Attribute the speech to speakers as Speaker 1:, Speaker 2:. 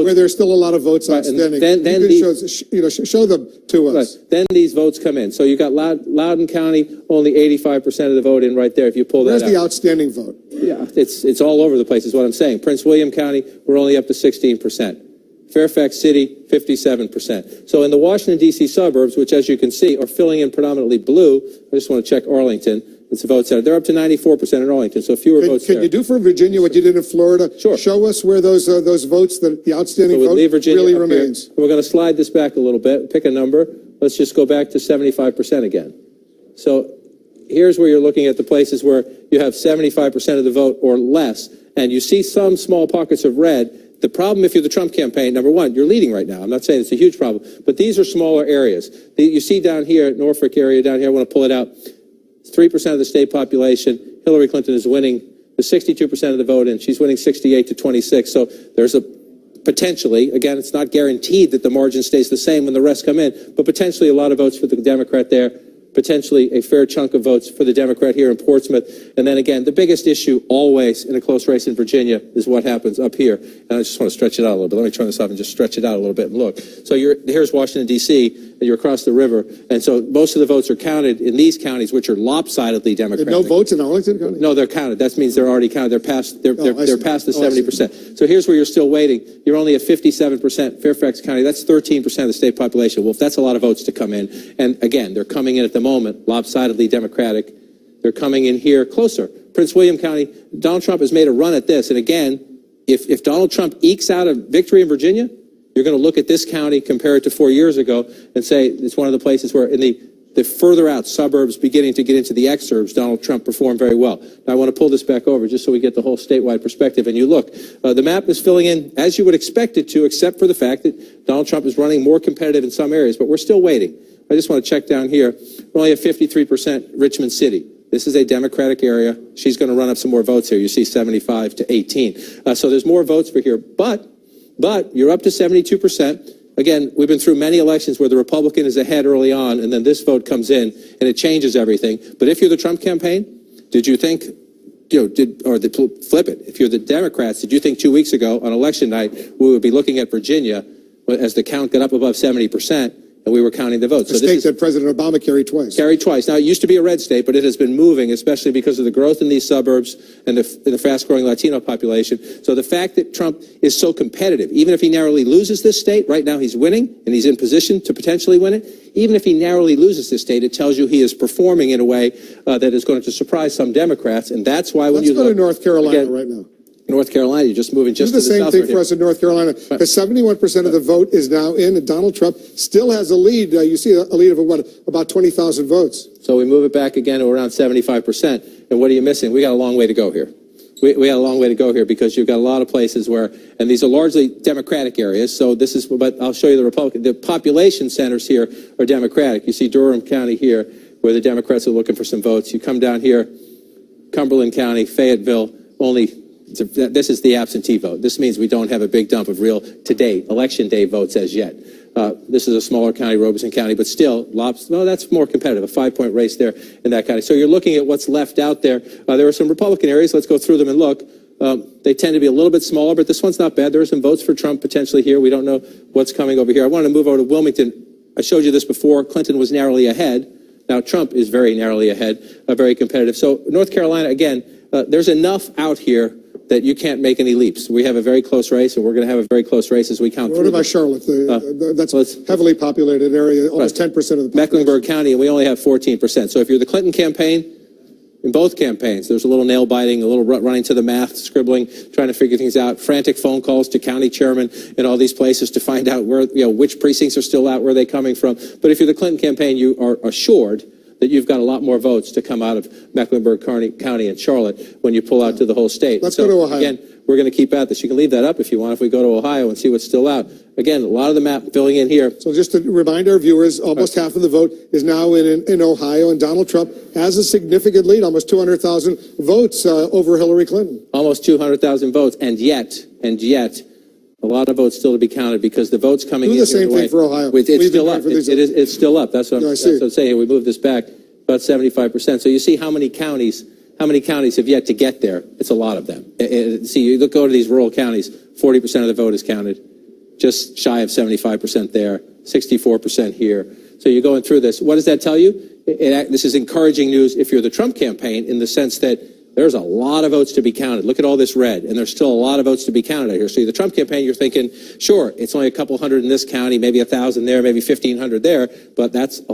Speaker 1: where there's still a lot of votes outstanding. Show them to us.
Speaker 2: Right. Then these votes come in. So you got Loudoun County, only 85% of the vote in right there. If you pull that out.
Speaker 1: Where's the outstanding vote?
Speaker 2: Yeah, it's all over the place is what I'm saying. Prince William County, we're only up to 16%. Fairfax City, 57%. So in the Washington, D.C. suburbs, which as you can see are filling in predominantly blue, I just want to check Arlington. It's the vote center. They're up to 94% in Arlington, so fewer votes there.
Speaker 1: Can you do for Virginia what you did in Florida?
Speaker 2: Sure.
Speaker 1: Show us where those votes, the outstanding vote really remains.
Speaker 2: We're going to slide this back a little bit, pick a number. Let's just go back to 75% again. So here's where you're looking at the places where you have 75% of the vote or less, and you see some small pockets of red. The problem if you're the Trump campaign, number one, you're leading right now. I'm not saying it's a huge problem, but these are smaller areas. You see down here, Norfolk area down here, I want to pull it out. 3% of the state population. Hillary Clinton is winning the 62% of the vote, and she's winning 68 to 26. So there's a potentially, again, it's not guaranteed that the margin stays the same when the rest come in, but potentially a lot of votes for the Democrat there, potentially a fair chunk of votes for the Democrat here in Portsmouth. And then again, the biggest issue always in a close race in Virginia is what happens up here. And I just want to stretch it out a little bit. Let me turn this off and just stretch it out a little bit and look. So here's Washington, D.C., and you're across the river. And so most of the votes are counted in these counties, which are lopsidedly Democratic.
Speaker 1: No votes in Arlington County?
Speaker 2: No, they're counted. That means they're already counted. They're past the 70%. So here's where you're still waiting. You're only at 57% Fairfax County. That's 13% of the state population. Well, if that's a lot of votes to come in, and again, they're coming in at the moment, lopsidedly Democratic. They're coming in here closer. Prince William County, Donald Trump has made a run at this. And again, if Donald Trump ekes out a victory in Virginia, you're going to look at this county, compare it to 4 years ago, and say it's one of the places where in the further out suburbs beginning to get into the exurbs, Donald Trump performed very well. Now, I want to pull this back over just so we get the whole statewide perspective. And you look, the map is filling in as you would expect it to, except for the fact that Donald Trump is running more competitive in some areas, but we're still waiting. I just want to check down here. We're only at 53% Richmond City. This is a Democratic area. She's going to run up some more votes here. You see 75 to 18. So there's more votes for here. But you're up to 72%. Again, we've been through many elections where the Republican is ahead early on, and then this vote comes in, and it changes everything. But if you're the Trump campaign, did you think, flip it. If you're the Democrats, did you think 2 weeks ago on election night we would be looking at Virginia as the count got up above 70%? And we were counting the votes.
Speaker 1: A state that President Obama carried twice.
Speaker 2: Carried twice. Now, it used to be a red state, but it has been moving, especially because of the growth in these suburbs and the fast-growing Latino population. So the fact that Trump is so competitive, even if he narrowly loses this state, right now he's winning, and he's in position to potentially win it. Even if he narrowly loses this state, it tells you he is performing in a way that is going to surprise some Democrats, and that's why when
Speaker 1: Let's go to North Carolina right now.
Speaker 2: North Carolina, you're just moving just to the south.
Speaker 1: Do the same thing for us in North Carolina. Because 71% of the vote is now in, and Donald Trump still has a lead. You see a lead of about 20,000 votes.
Speaker 2: So we move it back again to around 75%. And what are you missing? We got a long way to go here. We got a long way to go here because you've got a lot of places where, and these are largely Democratic areas. So this is, but I'll show you the Republican. The population centers here are Democratic. You see Durham County here, where the Democrats are looking for some votes. You come down here, Cumberland County, Fayetteville, only. This is the absentee vote. This means we don't have a big dump of real, to date, election day votes as yet. This is a smaller county, Robeson County, but still, that's more competitive, a 5-point race there in that county. So you're looking at what's left out there. There are some Republican areas. Let's go through them and look. They tend to be a little bit smaller, but this one's not bad. There are some votes for Trump potentially here. We don't know what's coming over here. I wanted to move over to Wilmington. I showed you this before. Clinton was narrowly ahead. Now Trump is very narrowly ahead, very competitive. So North Carolina, again, there's enough out here that you can't make any leaps. We have a very close race, and we're going to have a very close race as we count through.
Speaker 1: What about Charlotte? That's a heavily populated area, almost 10% of the population.
Speaker 2: Mecklenburg County, and we only have 14%. So if you're the Clinton campaign, in both campaigns, there's a little nail biting, a little running to the math, scribbling, trying to figure things out, frantic phone calls to county chairmen in all these places to find out where, which precincts are still out, where they're coming from. But if you're the Clinton campaign, you are assured that you've got a lot more votes to come out of Mecklenburg County and Charlotte when you pull out to the whole state.
Speaker 1: Let's go to Ohio.
Speaker 2: Again, we're going to keep at this. You can leave that up if you want, if we go to Ohio and see what's still out. Again, a lot of the map filling in here.
Speaker 1: So just to remind our viewers, almost half of the vote is now in Ohio, and Donald Trump has a significant lead, almost 200,000 votes over Hillary Clinton.
Speaker 2: Almost 200,000 votes, and yet, a lot of votes still to be counted because the votes coming in.
Speaker 1: Do the same thing for Ohio.
Speaker 2: It's still up. It's still up. That's what I'm saying. We moved this back about 75%. So you see how many counties have yet to get there. It's a lot of them. See, you go to these rural counties, 40% of the vote is counted. just shy of 75% there, 64% here. So you're going through this. What does that tell you? This is encouraging news if you're the Trump campaign, in the sense that there's a lot of votes to be counted. Look at all this red, and there's still a lot of votes to be counted out here. So you're the Trump campaign, you're thinking, sure, it's only a couple hundred in this county, maybe 1,000 there, maybe 1,500 there, but that's a